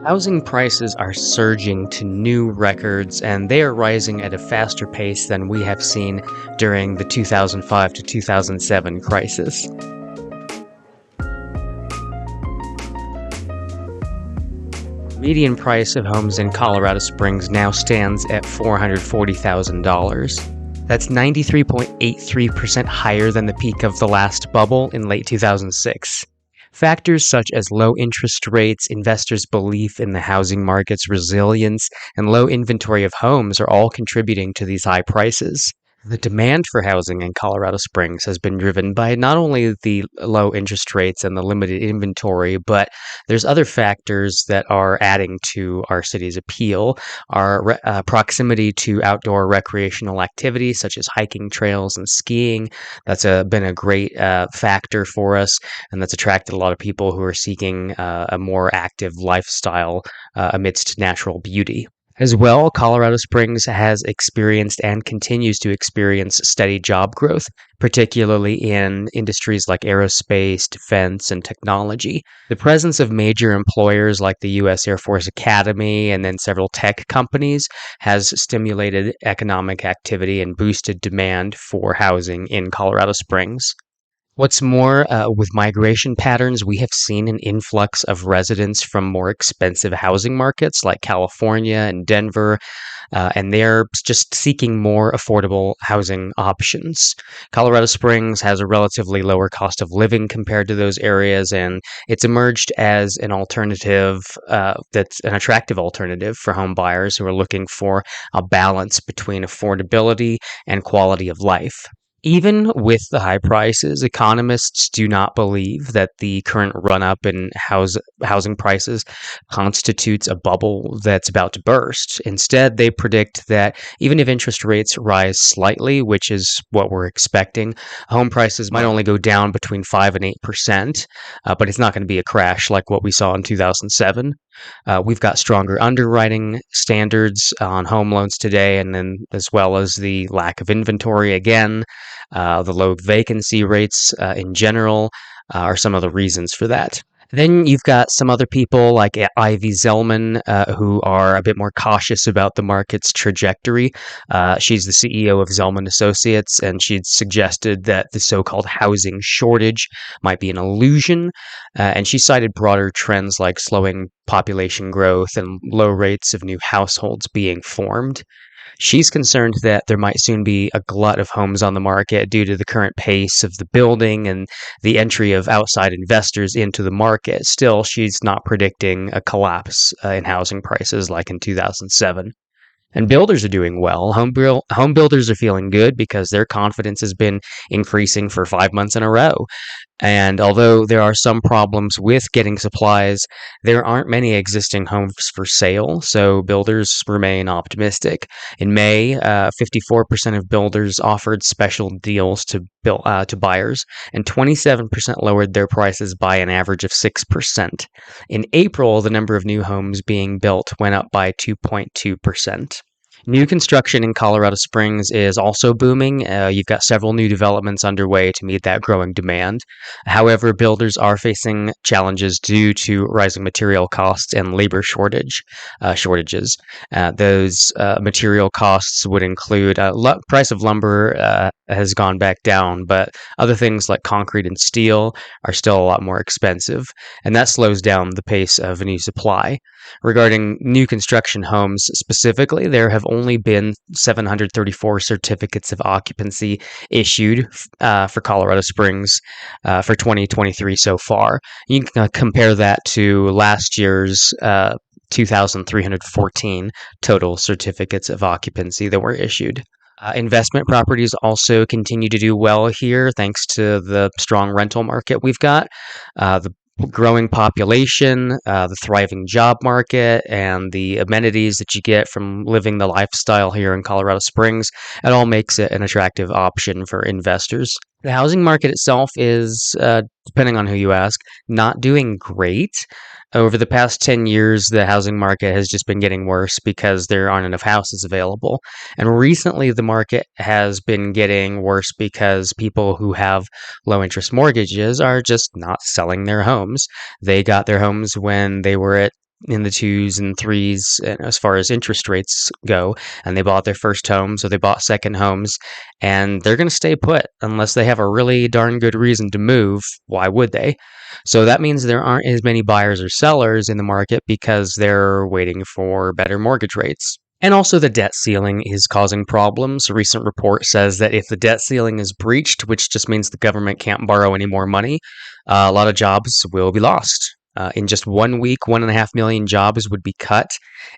Housing prices are surging to new records, and they are rising at a faster pace than we have seen during the 2005 to 2007 crisis. Median price of homes in Colorado Springs now stands at $440,000. That's 93.83% higher than the peak of the last bubble in late 2006. Factors such as low interest rates, investors' belief in the housing market's resilience, and low inventory of homes are all contributing to these high prices. The demand for housing in Colorado Springs has been driven by not only the low interest rates and the limited inventory, but there's other factors that are adding to our city's appeal. Our proximity to outdoor recreational activities such as hiking trails and skiing. That's been a great factor for us, and that's attracted a lot of people who are seeking a more active lifestyle amidst natural beauty. As well, Colorado Springs has experienced and continues to experience steady job growth, particularly in industries like aerospace, defense, and technology. The presence of major employers like the U.S. Air Force Academy and then several tech companies has stimulated economic activity and boosted demand for housing in Colorado Springs. What's more, with migration patterns, we have seen an influx of residents from more expensive housing markets like California and Denver, and they're just seeking more affordable housing options. Colorado Springs has a relatively lower cost of living compared to those areas, and it's emerged as an alternative that's an attractive alternative for home buyers who are looking for a balance between affordability and quality of life. Even with the high prices, economists do not believe that the current run up in housing prices constitutes a bubble that's about to burst. Instead, they predict that even if interest rates rise slightly, which is what we're expecting, home prices might only go down between 5 and 8%, but it's not going to be a crash like what we saw in 2007. We've got stronger underwriting standards on home loans today, and then as well as the lack of inventory again, the low vacancy rates in general are some of the reasons for that. Then you've got some other people like Ivy Zellman who are a bit more cautious about the market's trajectory. She's the CEO of Zellman Associates, and she'd suggested that the so-called housing shortage might be an illusion. And she cited broader trends like slowing population growth and low rates of new households being formed. She's concerned that there might soon be a glut of homes on the market due to the current pace of the building and the entry of outside investors into the market. Still, she's not predicting a collapse in housing prices like in 2007. And builders are doing well. Home builders are feeling good because their confidence has been increasing for 5 months in a row. And although there are some problems with getting supplies, there aren't many existing homes for sale, so builders remain optimistic. In May, 54% of builders offered special deals to buyers, and 27% lowered their prices by an average of 6%. In April, the number of new homes being built went up by 2.2%. New construction in Colorado Springs is also booming. You've got several new developments underway to meet that growing demand. However, builders are facing challenges due to rising material costs and labor shortages. Those material costs would include price of lumber has gone back down, but other things like concrete and steel are still a lot more expensive, and that slows down the pace of a new supply. Regarding new construction homes specifically, there have only been 734 certificates of occupancy issued for Colorado Springs for 2023 so far. You can compare that to last year's 2,314 total certificates of occupancy that were issued. Investment properties also continue to do well here thanks to the strong rental market we've got. The growing population, the thriving job market, and the amenities that you get from living the lifestyle here in Colorado Springs, it all makes it an attractive option for investors. The housing market itself is, depending on who you ask, not doing great. Over the past 10 years, the housing market has just been getting worse because there aren't enough houses available. And recently, the market has been getting worse because people who have low interest mortgages are just not selling their homes. They got their homes when they were at in the twos and threes as far as interest rates go, and they bought their first homes or they bought second homes, and they're going to stay put unless they have a really darn good reason to move. Why would they? So that means there aren't as many buyers or sellers in the market because they're waiting for better mortgage rates. And also, the debt ceiling is causing problems. A recent report says that if the debt ceiling is breached, which just means the government can't borrow any more money, a lot of jobs will be lost. In just 1 week, 1.5 million jobs would be cut,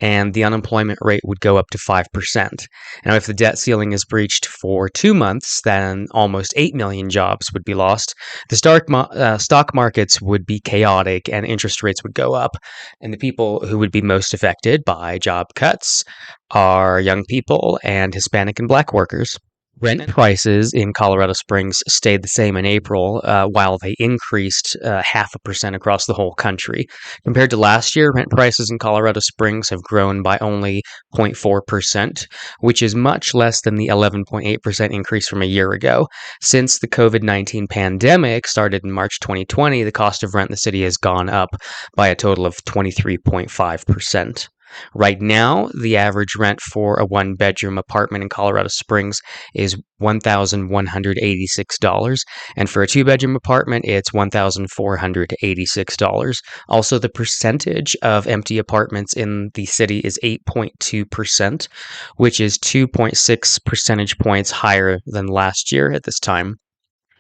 and the unemployment rate would go up to 5%. Now, if the debt ceiling is breached for 2 months, then almost 8 million jobs would be lost. The stock markets would be chaotic, and interest rates would go up. And the people who would be most affected by job cuts are young people and Hispanic and Black workers. Rent prices in Colorado Springs stayed the same in April, while they increased 0.5% across the whole country. Compared to last year, rent prices in Colorado Springs have grown by only 0.4%, which is much less than the 11.8% increase from a year ago. Since the COVID-19 pandemic started in March 2020, the cost of rent in the city has gone up by a total of 23.5%. Right now, the average rent for a one-bedroom apartment in Colorado Springs is $1,186, and for a two-bedroom apartment, it's $1,486. Also, the percentage of empty apartments in the city is 8.2%, which is 2.6 percentage points higher than last year at this time.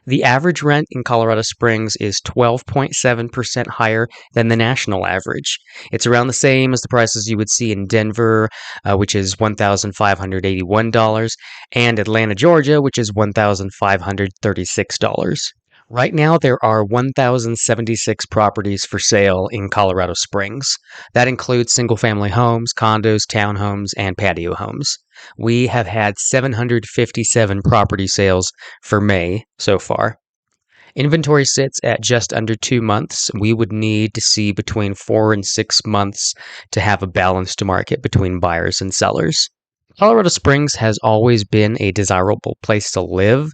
The average rent in Colorado Springs is 12.7% higher than the national average. It's around the same as the prices you would see in Denver, which is $1,581, and Atlanta, Georgia, which is $1,536. Right now, there are 1,076 properties for sale in Colorado Springs. That includes single family homes, condos, townhomes, and patio homes. We have had 757 property sales for May so far. Inventory sits at just under 2 months. We would need to see between 4 and 6 months to have a balanced market between buyers and sellers. Colorado Springs has always been a desirable place to live.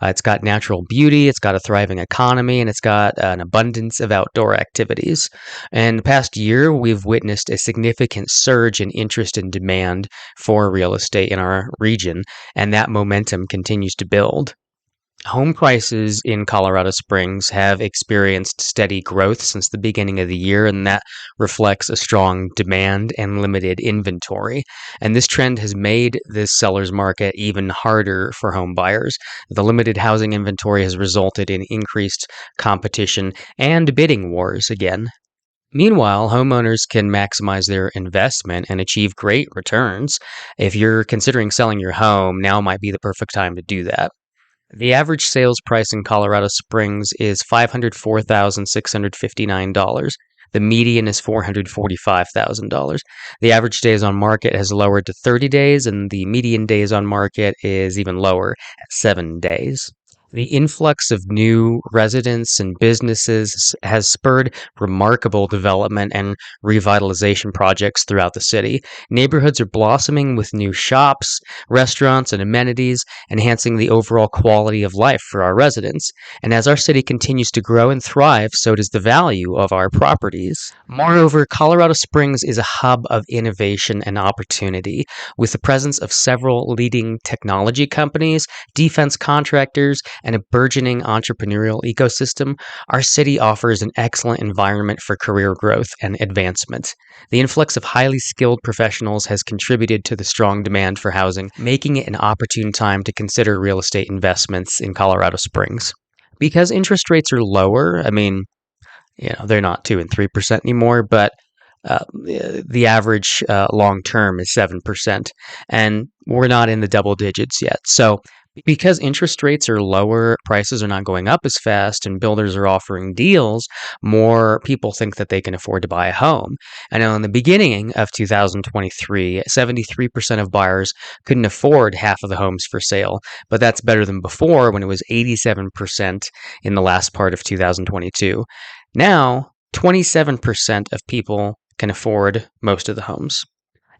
It's got natural beauty, it's got a thriving economy, and it's got an abundance of outdoor activities. In the past year, we've witnessed a significant surge in interest and demand for real estate in our region, and that momentum continues to build. Home prices in Colorado Springs have experienced steady growth since the beginning of the year, and that reflects a strong demand and limited inventory. And this trend has made this seller's market even harder for home buyers. The limited housing inventory has resulted in increased competition and bidding wars again. Meanwhile, homeowners can maximize their investment and achieve great returns. If you're considering selling your home, now might be the perfect time to do that. The average sales price in Colorado Springs is $504,659. The median is $445,000. The average days on market has lowered to 30 days, and the median days on market is even lower at 7 days. The influx of new residents and businesses has spurred remarkable development and revitalization projects throughout the city. Neighborhoods are blossoming with new shops, restaurants, and amenities, enhancing the overall quality of life for our residents. And as our city continues to grow and thrive, so does the value of our properties. Moreover, Colorado Springs is a hub of innovation and opportunity, with the presence of several leading technology companies, defense contractors, and a burgeoning entrepreneurial ecosystem. Our city offers an excellent environment for career growth and advancement. The influx of highly skilled professionals has contributed to the strong demand for housing, making it an opportune time to consider real estate investments in Colorado Springs. Because interest rates are lower, they're not 2 and 3% anymore, but the average long term is 7%, and we're not in the double digits yet. So, because interest rates are lower, prices are not going up as fast, and builders are offering deals, more people think that they can afford to buy a home. I know in the beginning of 2023, 73% of buyers couldn't afford half of the homes for sale, but that's better than before when it was 87% in the last part of 2022. Now, 27% of people can afford most of the homes.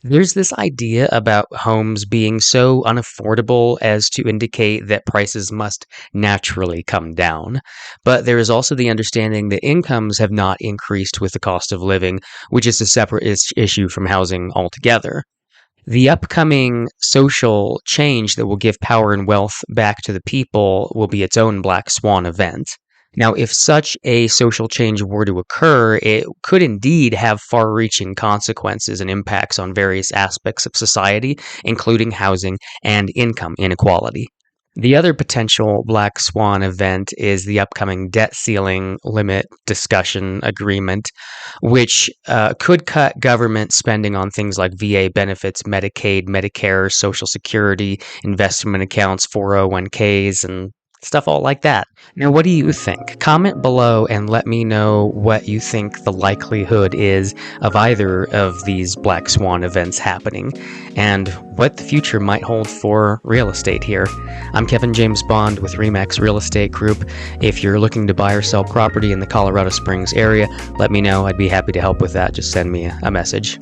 There's this idea about homes being so unaffordable as to indicate that prices must naturally come down. But there is also the understanding that incomes have not increased with the cost of living, which is a separate issue from housing altogether. The upcoming social change that will give power and wealth back to the people will be its own black swan event. Now, if such a social change were to occur, it could indeed have far reaching consequences and impacts on various aspects of society, including housing and income inequality. The other potential black swan event is the upcoming debt ceiling limit discussion agreement, which could cut government spending on things like VA benefits, Medicaid, Medicare, Social Security, investment accounts, 401ks, and stuff all like that. Now, what do you think? Comment below and let me know what you think the likelihood is of either of these black swan events happening and what the future might hold for real estate here. I'm Kevin James Bond with Remax Real Estate Group. If you're looking to buy or sell property in the Colorado Springs area, let me know. I'd be happy to help with that. Just send me a message.